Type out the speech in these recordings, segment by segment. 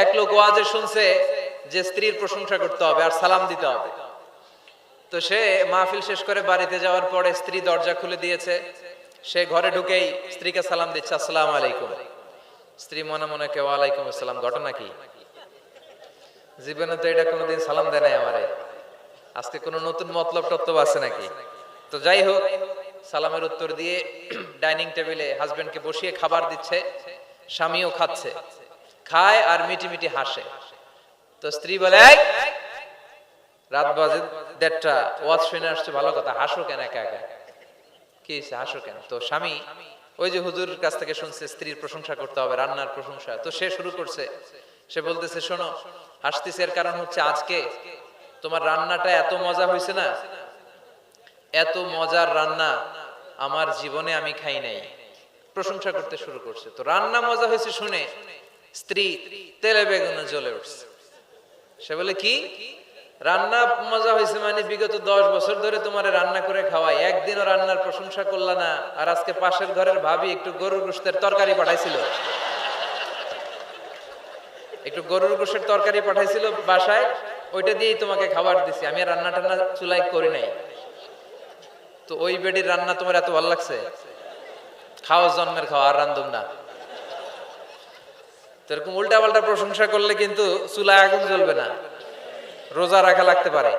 এক লোক ওয়াজে শুনছে যে স্ত্রীর প্রশংসা করতে হবে আর সালাম দিতে হবে। তো সে মাহফিল শেষ করে বাড়িতে যাওয়ার পরে স্ত্রী দরজা খুলে দিয়েছে, সে ঘরে ঢুকেই স্ত্রীকে সালাম দিচ্ছে, আসসালামু আলাইকুম। স্ত্রী মনে মনে কে ওয়ালাইকুম আসসালাম, ঘটনা কি? জীবনে তো এটা কোনোদিন সালাম দেয় নাই আমারে, আজকে কোনো নতুন মতলব টতলব আছে নাকি? তো যাই হোক, সালামের উত্তর দিয়ে ডাইনিং টেবিলে হাজবেন্ডকে বসিয়ে খাবার দিচ্ছে, স্বামীও খাচ্ছে, খায় আর মিটি মিটি হাসে। তো স্ত্রী বলে, এই রাত বাজে 1:30, ওয়াজ শুনে আসছে, ভালো কথা, হাসো কেন একা একা? কি হয়েছে, হাসো কেন? তো স্বামী ওই যে হুজুরের কাছ থেকে শুনছে স্ত্রীর প্রশংসা করতে হবে, রান্নার প্রশংসা, তো সে শুরু করছে। সে বলতেছে, শোনো, হাসতেছে এর কারণ হচ্ছে আজকে তোমার রান্নাটা এত মজা হয়েছে না, এত মজার রান্না আমার জীবনে আমি খাই নাই। প্রশংসা করতে শুরু করছে। তো রান্না মজা হয়েছে শুনে স্ত্রী তেলে বেগুনে জ্বলে উঠছে। সে বলে, কি রান্না মজা হয়েছে মানে বিগত 10 বছর ধরে তোমার রান্না করে খাওয়াই, একদিনও রান্নার প্রশংসা করলা না, আর আজকে পাশের ঘরের ভাবি একটু গরুর গোশতের তরকারি পাঠাইছিল, একটু গরুর গোশতের তরকারি পাঠাইছিল বাসায়, ওইটা দিয়েই তোমাকে খাবার দিছি, আমি আর রান্না টান্না চুলাই করি নাই। তো ওই বেডির রান্না তোমার এত ভালো লাগছে? খাও জন্মের খাও, আর রান্ধুম না। তো এরকম উল্টা পাল্টা প্রশংসা করলে কিন্তু চুলায় আগুন জ্বলবে না, রোজা রাখা লাগতে পারে।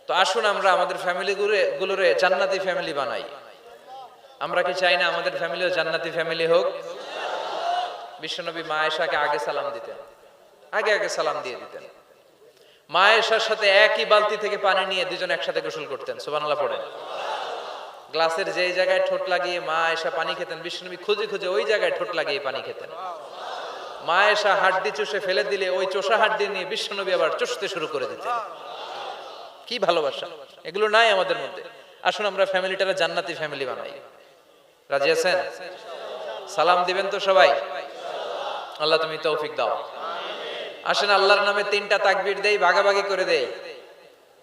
তো আসুন আমরা আমাদের ফ্যামিলি গুলোরে জান্নাতি ফ্যামিলি বানাই। আমরা কি চাই না আমাদের ফ্যামিলিও জান্নাতি ফ্যামিলি হোক? বিশ্বনবী মা আয়েশাকে আগে সালাম দিতেন, আগে আগে সালাম দিয়ে দিতেন। মা আয়েশার সাথে একই বালতি থেকে পানি নিয়ে দুজন একসাথে গোসল করতেন, সুবহানাল্লাহ পড়েন। গ্লাসের যেই জায়গায় ঠোঁট লাগিয়ে মা আয়েশা পানি খেতেন, বিশ্বনবী খুঁজে খুঁজে ওই জায়গায় ঠোঁট লাগিয়ে পানি খেতেন। মা আয়েশা হাড্ডি চুষে ফেলে দিলে ওই চোষা হাড্ডি নিয়ে বিশ্বনবী আবার চুষতে শুরু করে দিতেন। কি ভালোবাসা! এগুলো নাই আমাদের মধ্যে। আসুন আমরা ফ্যামিলিটারে জান্নাতি ফ্যামিলি বানাই। রাজি আছেন? সালাম দিবেন তো সবাই? আল্লাহ তুমি তৌফিক দাও। আসেন আল্লাহর নামে 3টা তাকবীর দেই, ভাগাভাগি করে দেই।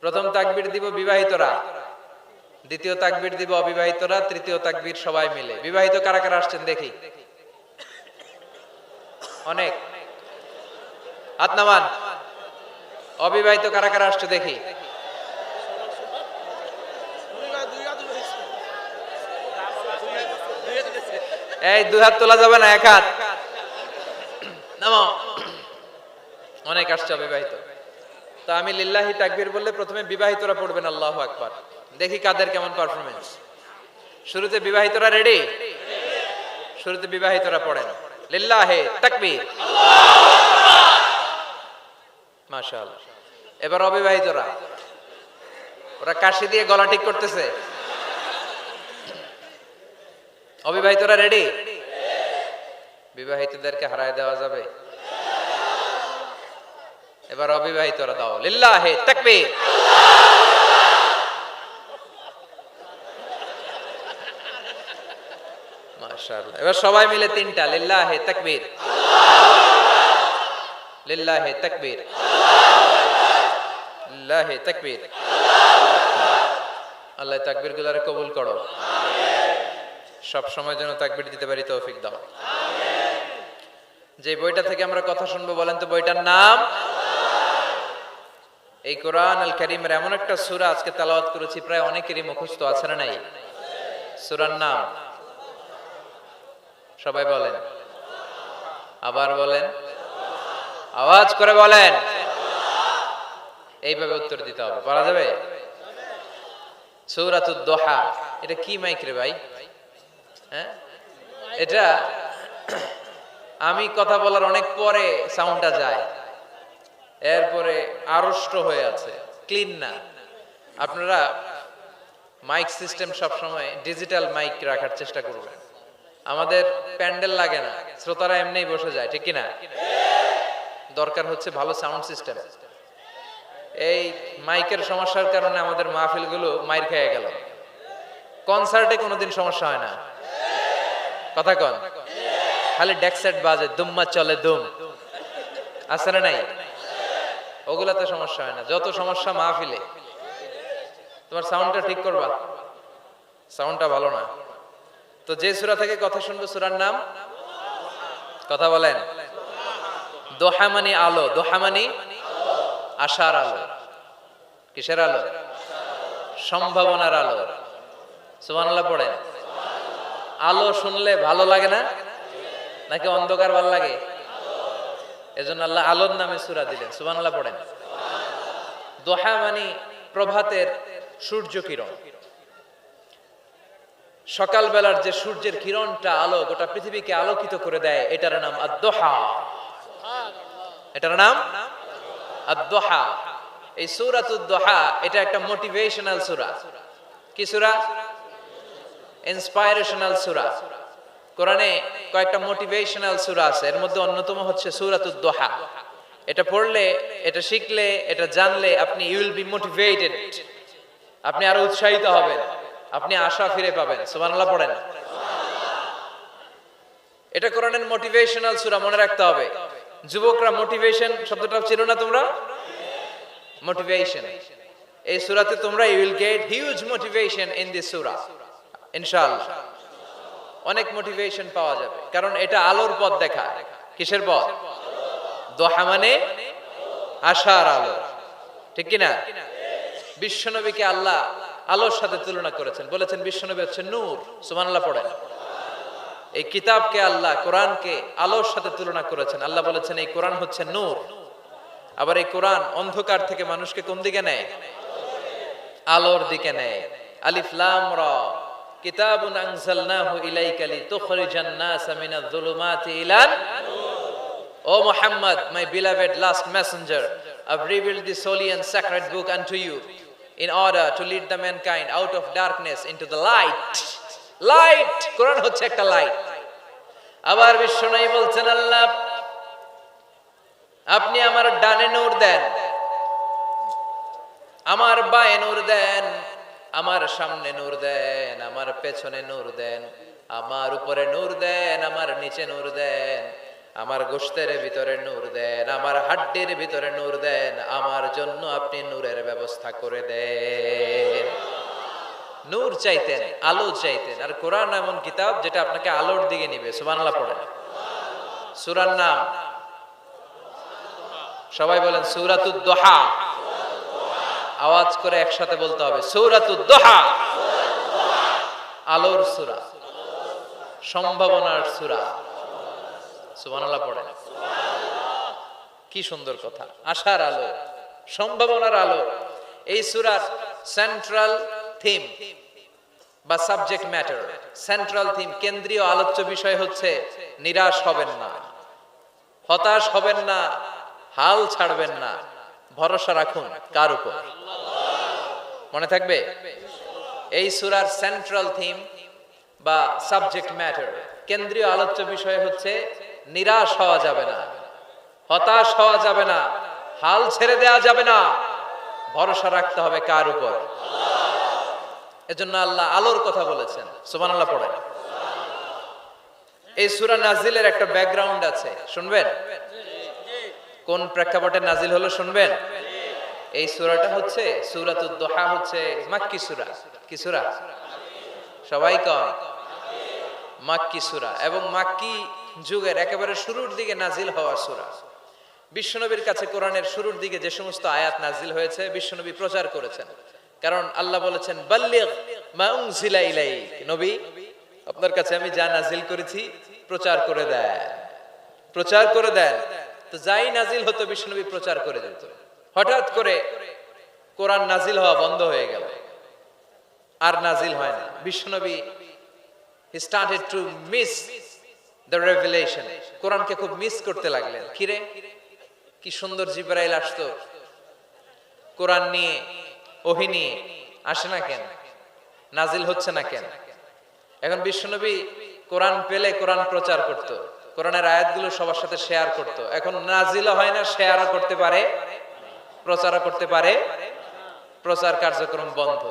প্রথম তাকবীর দিব বিবাহিতরা, দ্বিতীয় তাকবীর দিব অবিবাহিতরা, তৃতীয় তাকবীর সবাই মিলে। বিবাহিত কারা কারা আসছেন দেখি? অনেক, হাত নামান। অবিবাহিত কারা কারা আসছে দেখি? এই 2 হাত তোলা যাবে না, 1 হাত নামাও। অনেক আসছে অবিবাহিত। তো আমি লিল্লাহি তাকবীর বললে প্রথমে বিবাহিতরা পড়বেন আল্লাহু আকবার। দেখি কাদের কেমন পারফরম্যান্স। শুরুতে বিবাহিতরা রেডি? শুরুতে বিবাহিতরা পড়েন লিল্লাহি তাকবীর, মাশাআল্লাহ। এবার অবিবাহিতরা, ওরা কাশি দিয়ে গলা ঠিক করতেছে। অবিবাহিতরা রেডি? বিবাহিতদেরকে হারায় দেওয়া যাবে? এবার অবিবাহিতরা দাও লিল্লাহি তাকবীর। মাশাআল্লাহ। এবার সবাই মিলে 3টা লিল্লাহি তাকবীর, লিল্লাহি তাকবীর, লিল্লাহি তাকবীর। আল্লাহ তাকবীর গুলারে কবুল করো, সব সময় যেন তাকবীর দিতে পারি তৌফিক দাও। যে বইটা থেকে আমরা কথা শুনবো বলেন তো বইটার নাম? এই কোরআন আল কারীমের এমন একটা সূরা আজকে তেলাওয়াত করেছি, প্রায় অনেকেরই মুখস্থ আছে না নাই? সূরার নাম সবাই বলেন, আবার বলেন, আওয়াজ করে বলেন। এইভাবে উত্তর দিতে হবে, পারা যাবে? সূরাতুদ দোহা। এটা কি মাইক রে ভাই? হ্যাঁ, এটা আমি কথা বলার অনেক পরে সাউন্ডটা যায়, এরপরে আড়ষ্ট হয়ে আছে, ক্লিন না। আপনারা মাইক সিস্টেম সব সময় ডিজিটাল মাইক রাখার চেষ্টা করবেন। আমাদের প্যান্ডেল লাগে না, শ্রোতারা এমনিই বসে যায়, ঠিক কিনা? দরকার হচ্ছে ভালো সাউন্ড সিস্টেম। এই মাইকের সমস্যার কারণে আমাদের মাহফিলগুলো মাইর খেয়ে গেল। কনসার্টে কোনোদিন সমস্যা হয় না, কথা কন? খালি ডেক সেট বাজে, দুম্মা চলে দুম, আছে না নাই? ওগুলাতে সমস্যা হয় না, যত সমস্যা মাহফিলে। তোমার সাউন্ডটা ঠিক করবা, সাউন্ডটা ভালো না। তো যে সূরা থেকে কথা শুনবো সূরার নাম কথা বলেন? দোহা মানে আলো, দোহা মানে আশার আলো। কিসের আলো? সম্ভাবনার আলো। সুবহানাল্লাহ পড়েন। আলো শুনলে ভালো লাগে না নাকি অন্ধকার ভালো লাগে? এজন্য আল্লাহ আলোর নামে সূরা দিলেন। সুবহানাল্লাহ পড়েন। দোহা মানে প্রভাতের সূর্য কিরণ। সকালবেলার যে সূর্যের কিরণটা আলো গোটা পৃথিবীকে আলোকিত করে দেয়, এটার নাম আদ-দোহা। এটার নাম আদ-দোহা। এই সূরাতুদ দোহা এটা একটা মোটিভেশনাল সূরা। কি সূরা? ইন্সপাইরেশনাল সূরা। কোরআনে কয়েকটা মোটিভেশনাল সূরা আছে, এর মধ্যে অন্যতম হচ্ছে সূরাতুদ দোহা। এটা পড়লে, এটা শিখলে, এটা জানলে আপনি ইউ উইল বি মোটিভেটেড, আপনি আরো উৎসাহিত হবেন, আপনি আশা ফিরে পাবেন। সুবহানাল্লাহ পড়েন। এটা কোরআনের মোটিভেশনাল সূরা, মনে রাখতে হবে। যুবকরা মোটিভেশন শব্দটা চিনো না তোমরা? মোটিভেশন, এই সূরাতে তোমরা you will get huge motivation in this সূরা ইনশাআল্লাহ। অনেক মোটিভেশন পাওয়া যাবে, কারণ এটা আলোর পথ দেখায়। কিসের পথ? দোহা মানে আশার আলো, ঠিক কি না? বিশ্বনবীকে আল্লাহ আলোর সাথে তুলনা করেছেন, বলেছেন বিশ্বনবী হচ্ছে নূর। সুবহানাল্লাহ পড়েন। এই কিতাবকে আল্লাহ, কোরআনকে আলোর সাথে তুলনা করেছেন। আল্লাহ বলেছেন এই কোরআন হচ্ছে নূর। আবার এই কোরআন অন্ধকার থেকে মানুষকে কোন দিকে নেয়? আলোর দিকে নেয়। আলিফ লাম রা, কিতাবুন আনজালনাহু ইলাইকা লিতুখরিজান NASA Minaj যুলুমাতি ইলান Noor. O Muhammad, my beloved last messenger, I've revealed this holy and sacred book unto you in order to lead the mankind out of darkness into the light. Light, কোরআন হচ্ছে একটা light. আবার বিশ্বনবী বলছেন আল্লাহ আপনি আমার ডানে নূর দেন, আমার বায়ে নূর দেন, আমার সামনে নূর দেন, আমার পেছনে নূর দেন, আমার উপরে নূর দেন, আমার নিচে নূর দেন, আমার গোশতের ভিতরে নূর দেন, আমার হাড্ডির ভিতরে নূর দেন, আমার জন্য আপনি নূরের ব্যবস্থা করে দেন। নূর চাইতেন, আলো চাইতেন। আর কোরআন এমন কিতাব যেটা আপনাকে আলোর দিকে নিবে। সুবহানাল্লাহ পড়েন। সূরার নাম সবাই বলেন সূরাতুদ দোহা। আওয়াজ করে একসাথে বলতে হবে সূরাতুদ দোহা। আলোর সূরা, সম্ভাবনার সূরা। সুবহানাল্লাহ পড়েন। কি সুন্দর কথা! আশার আলো, সম্ভাবনার আলো। এই সূরার সেন্ট্রাল থিম বা সাবজেক্ট ম্যাটার, সেন্ট্রাল থিম, কেন্দ্রীয় আলোচ্য বিষয় হচ্ছে নিরাশ হবেন না, হতাশ হবেন না, হাল ছাড়বেন না, ভরসা রাখুন কার উপর? মনে থাকবে? এই সূরার সেন্ট্রাল থিম বা সাবজেক্ট ম্যাটার, কেন্দ্রীয় আলোচ্য বিষয় হচ্ছে নিরাশ হওয়া যাবে না, হতাশ হওয়া যাবে না, হাল ছেড়ে দেওয়া যাবে না, ভরসা রাখতে হবে কার উপর? এজন্য আল্লাহ আলোর কথা বলেছেন। সুবহানাল্লাহ পড়েন। এই সূরা নাজিলের একটা ব্যাকগ্রাউন্ড আছে, শুনবেন? কোন প্রেক্ষাপটে নাজিল হলো শুনবেন? এই সূরাটা হচ্ছে সূরাতুদ দোহা, হচ্ছে মাক্কি সূরা। কি সূরা? সবাই কয় মাক্কি সূরা, এবং মাক্কি যুগের একেবারে শুরুর দিকে নাজিল হওয়া সূরা। বিশ্বনবীর কাছে কোরআনের শুরুর দিকে যে সমস্ত আয়াত নাজিল হয়েছে বিশ্বনবী প্রচার করেছেন, কারণ আল্লাহ বলেছেন বাল্লিগ মা উনজিলা ইলাইক, নবী আপনার কাছে আমি যা নাজিল করেছি প্রচার করে দেন, প্রচার করে দেন। তো যাই নাজিল হতো বিশ্বনবী প্রচার করে দিত। হঠাৎ করে কোরআন নাজিল হওয়া বন্ধ হয়ে গেল, আর নাজিল হয় না। বিশ্বনবী he started to miss the revelation, কোরআনকে খুব মিস করতে লাগলেন। কিরে, কি সুন্দর জিবরাইল আসতো কোরআন নিয়ে, ওহী নিয়ে, আসে না কেন? নাজিল হচ্ছে না কেন? এখন বিশ্বনবী কোরআন পেলে কোরআন প্রচার করত, কোরআনের আয়াতগুলো সবার সাথে শেয়ার করত। এখন নাজিলও হয় না, শেয়ারও করতে পারে, প্রচারও করতে পারে, প্রচার কার্যক্রম বন্ধ।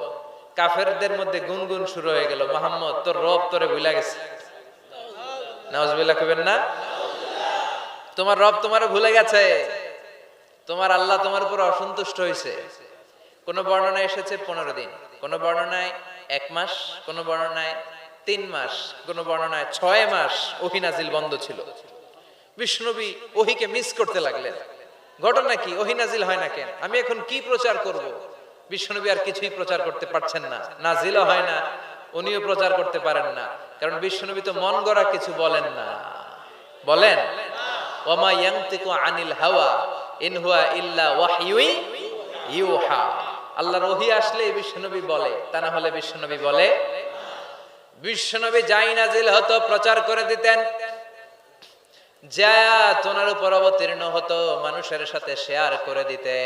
কাফেরদের মধ্যে গুনগুন শুরু হয়ে গেল, মুহাম্মদ তোর রব তোরে ভুলে গেছে। নাউজুবিল্লাহ কইবেন না? তোমার রব তোমারে ভুলে গেছে, তোমার আল্লাহ তোমার উপর অসন্তুষ্ট হয়েছে। কোন বর্ণনায় এসেছে 15 দিন, কোন বর্ণনায় 1 মাস, কোন বর্ণনায় 3 মাস, কোন বর্ণনায় 6 মাস ওহী নাজিল বন্ধ ছিল। বিশ্বনবী ওহিকে মিস করতে লাগলেন। ঘটনা কি? ওহি নাজিল হয় না কেন? আমি এখন কি প্রচার করব? বিশ্বনবী আর কিছুই প্রচার করতে পারছেন না, নাজিলও হয় না, উনিও প্রচার করতে পারেন না। কারণ বিশ্বনবী তো মন গড়া কিছু বলেন না। বলেন, ওয়ামা ইয়ানতিকু আনিল হাওয়া ইন হুয়া ইল্লা ওয়াহয়ুই ইউহা। আল্লাহর ওহী আসলে বিশ্বনবী বলে, তা না হলে বিশ্বনবী বলে। বিশ্বনবী যাই নাজিল হতো প্রচার করে দিতেন, যা তোনার উপর অবতীর্ণ হতো মানুষের সাথে শেয়ার করে দিতেন।